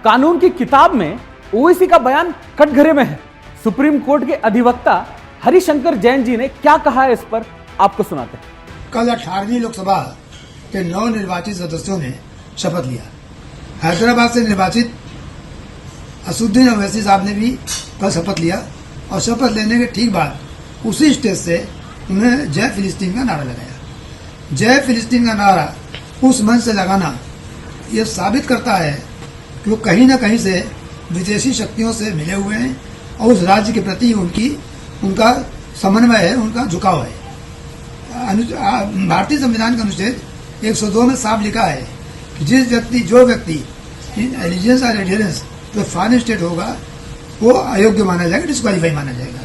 कानून की किताब में ओवैसी का बयान कटघरे में है। सुप्रीम कोर्ट के अधिवक्ता हरिशंकर जैन जी ने क्या कहा है इस पर आपको सुनाते हैं। कल 18वीं लोकसभा के नवनिर्वाचित सदस्यों ने शपथ लिया। हैदराबाद से निर्वाचित असुद्दीन ओवैसी साहब ने भी कल शपथ लिया और शपथ लेने के ठीक बाद उसी स्टेज से उन्होंने जय फिलिस्तीन का नारा लगाया। जय फिलिस्तीन का नारा उस मंच से लगाना ये साबित करता है कि वो कहीं न कहीं से विदेशी शक्तियों से मिले हुए हैं और उस राज्य के प्रति उनका समन्वय है, उनका झुकाव है। भारतीय संविधान के अनुच्छेद 102 में साफ लिखा है कि जो व्यक्ति एलिजेंस और एडियरेंस जो फॉरेन स्टेट होगा वो अयोग्य माना जाएगा, डिस्क्वालीफाई माना जाएगा।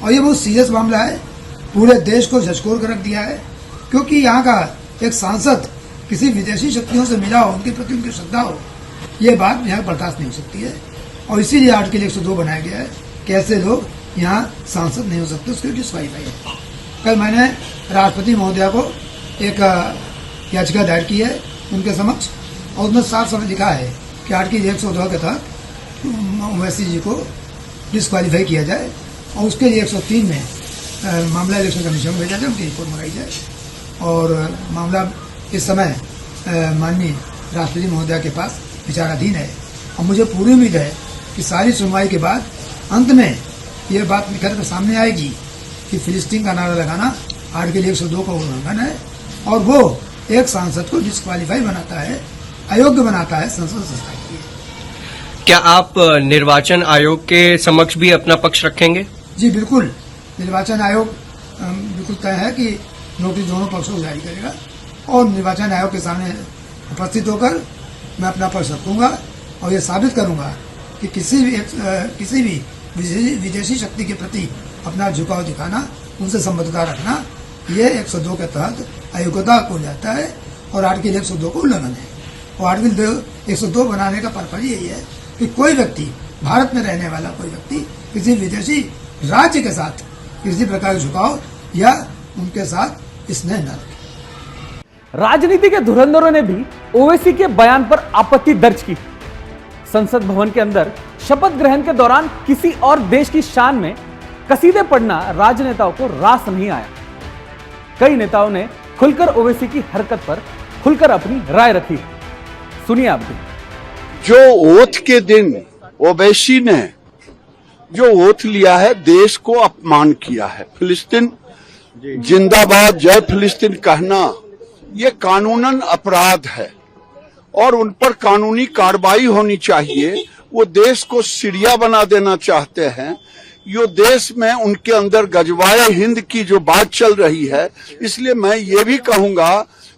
और ये बहुत सीरियस मामला है, पूरे देश को झकझोर कर रख दिया है, क्योंकि यहाँ का एक सांसद किसी विदेशी शक्तियों से मिला हो, उनके प्रति उनकी श्रद्धा हो, ये बात यहाँ बर्दाश्त नहीं हो सकती है। और इसीलिए आर्टिकल 102 बनाया गया है कि ऐसे लोग यहाँ सांसद नहीं हो सकते, उसके लिए डिस्क्वालीफाई है। कल मैंने राष्ट्रपति महोदया को एक याचिका दायर की है उनके समक्ष, और उसमें साफ साफ लिखा है कि आर्टिकल 102 के तहत ओवैसी जी को डिस्क्वालीफाई किया जाए और उसके लिए 103 में मामला इलेक्शन कमीशन में भेजा जाए, उनकी रिपोर्ट मंगाई जाए। और मामला इस समय माननीय राष्ट्रपति महोदया के पास विचाराधीन है और मुझे पूरी उम्मीद है कि सारी सुनवाई के बाद अंत में ये बात निकल कर सामने आएगी कि फिलिस्तीन का नारा लगाना आर्टिकल 102 का उल्लंघन है और वो एक सांसद को डिस्क्वालीफाई बनाता है, अयोग्य बनाता है संसद संस्था के लिए। क्या आप निर्वाचन आयोग के समक्ष भी अपना पक्ष रखेंगे? जी बिल्कुल, निर्वाचन आयोग बिल्कुल तय है कि नोटिस दोनों पक्षों को जारी करेगा और निर्वाचन आयोग के सामने उपस्थित होकर मैं अपना पक्ष रखूंगा और ये साबित करूंगा कि किसी भी विदेशी शक्ति के प्रति अपना झुकाव दिखाना, उनसे संबद्धता रखना, ये 102 के तहत अयोग्यता को जाता है और आर्टिकल 102 को उल्लंघन है। और आर्टिकल 102 बनाने का पर्पज यही है कि कोई व्यक्ति, भारत में रहने वाला कोई व्यक्ति किसी विदेशी राज्य के साथ किसी प्रकार का झुकाव या उनके साथ स्नेह न रखे। राजनीति के धुरंधरों ने भी ओवैसी के बयान पर आपत्ति दर्ज की। संसद भवन के अंदर शपथ ग्रहण के दौरान किसी और देश की शान में कसीदे पढ़ना राजनेताओं को रास नहीं आया। कई नेताओं ने खुलकर ओवैसी की हरकत पर खुलकर अपनी राय रखी। सुनिए आप भी। जो ओथ के दिन ओवैसी ने जो ओथ लिया है, देश को अपमान किया है। फिलिस्तीन जिंदाबाद, जय फिलिस्तीन कहना ये कानूनन अपराध है और उन पर कानूनी कार्रवाई होनी चाहिए। वो देश को सीरिया बना देना चाहते हैं। यो देश में उनके अंदर गजवाए हिंद की जो बात चल रही है, इसलिए मैं ये भी कहूंगा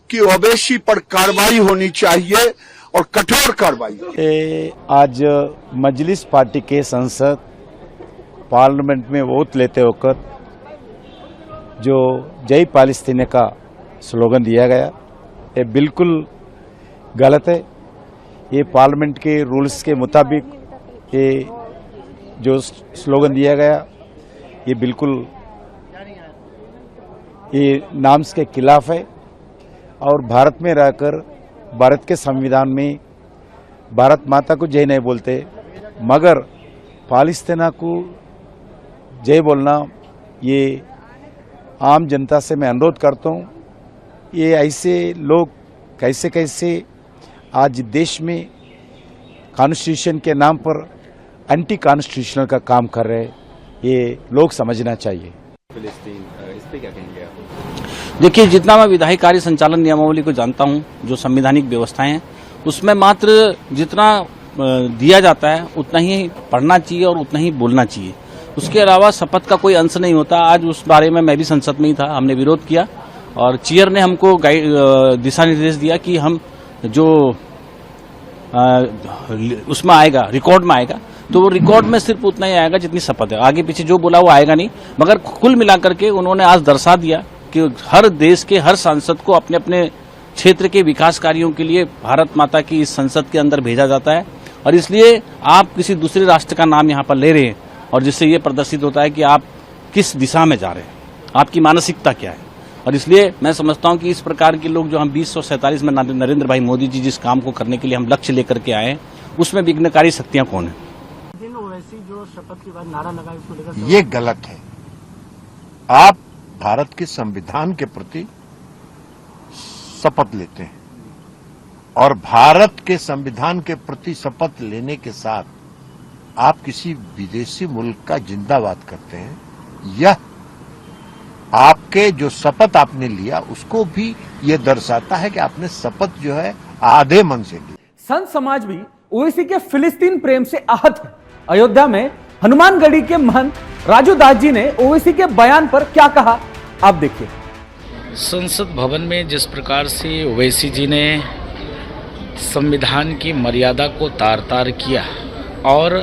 कि ओवैसी पर कार्रवाई होनी चाहिए और कठोर कार्रवाई। आज मजलिस पार्टी के सांसद पार्लियामेंट में वोट लेते होकर जो जय फिलिस्तीन का स्लोगन दिया गया, ये बिल्कुल गलत है। ये पार्लियामेंट के रूल्स के मुताबिक ये जो स्लोगन दिया गया, ये बिल्कुल ये नाम्स के खिलाफ है। और भारत में रहकर भारत के संविधान में भारत माता को जय नहीं बोलते, मगर फालिस्तीना को जय बोलना, ये आम जनता से मैं अनुरोध करता हूँ। ये ऐसे लोग कैसे कैसे आज देश में कॉन्स्टिट्यूशन के नाम पर एंटी कॉन्स्टिट्यूशनल का काम कर रहे हैं, ये लोग समझना चाहिए। फिलिस्तीन, इस पे क्या कहेंगे आप? देखिए, जितना मैं विधायी कार्य संचालन नियमावली को जानता हूं, जो संवैधानिक व्यवस्थाएं हैं, उसमें मात्र जितना दिया जाता है उतना ही पढ़ना चाहिए और उतना ही बोलना चाहिए। उसके अलावा शपथ का कोई अंश नहीं होता। आज उस बारे में मैं भी संसद में ही था, हमने विरोध किया और चेयर ने हमको दिशा निर्देश दिया कि हम जो उसमें आएगा, रिकॉर्ड में आएगा, तो वो रिकॉर्ड में सिर्फ उतना ही आएगा जितनी शपथ है। आगे पीछे जो बोला वो आएगा नहीं। मगर कुल मिलाकर के उन्होंने आज दर्शा दिया कि हर देश के हर सांसद को अपने अपने क्षेत्र के विकास कार्यों के लिए भारत माता की इस संसद के अंदर भेजा जाता है और इसलिए आप किसी दूसरे राष्ट्र का नाम यहाँ पर ले रहे हैं और जिससे ये प्रदर्शित होता है कि आप किस दिशा में जा रहे हैं, आपकी मानसिकता क्या है। और इसलिए मैं समझता हूं कि इस प्रकार के लोग जो हम 2047 में नरेंद्र भाई मोदी जी जिस काम को करने के लिए हम लक्ष्य लेकर के आए हैं, उसमें विघ्नकारी शक्तियां कौन है? जो शपथ के बाद नारा लगा उसको लेकर ये गलत है। आप भारत के संविधान के प्रति शपथ लेते हैं और भारत के संविधान के प्रति शपथ लेने के साथ आप किसी विदेशी मुल्क का जिंदाबाद करते हैं। यह आपके जो शपथ आपने लिया उसको भी यह दर्शाता है कि आपने शपथ जो है आधे मन से ली। संत समाज भी ओवैसी के फिलिस्तीन प्रेम से आहत है। अयोध्या में हनुमानगढ़ी के महंत राजू दास जी ने ओवैसी के बयान पर क्या कहा, आप देखिए। संसद भवन में जिस प्रकार से ओवैसी जी ने संविधान की मर्यादा को तार तार किया और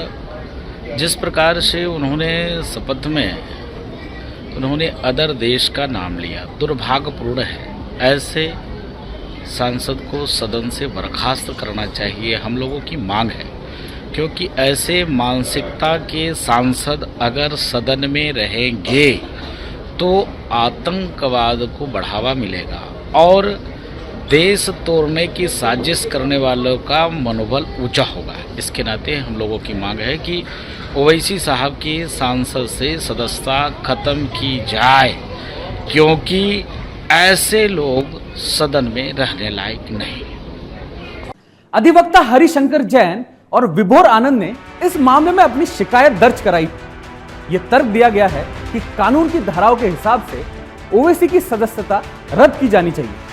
जिस प्रकार से उन्होंने शपथ में उन्होंने अदर देश का नाम लिया, दुर्भाग्यपूर्ण है। ऐसे सांसद को सदन से बर्खास्त करना चाहिए, हम लोगों की मांग है, क्योंकि ऐसे मानसिकता के सांसद अगर सदन में रहेंगे तो आतंकवाद को बढ़ावा मिलेगा और देश तोड़ने की साजिश करने वालों का मनोबल ऊंचा होगा। इसके नाते हम लोगों की मांग है कि ओवैसी साहब की सांसद से सदस्यता खत्म की जाए, क्योंकि ऐसे लोग सदन में रहने लायक नहीं। अधिवक्ता हरिशंकर जैन और विभोर आनंद ने इस मामले में अपनी शिकायत दर्ज कराई। यह तर्क दिया गया है कि कानून की धाराओं के हिसाब से ओवैसी की सदस्यता रद्द की जानी चाहिए।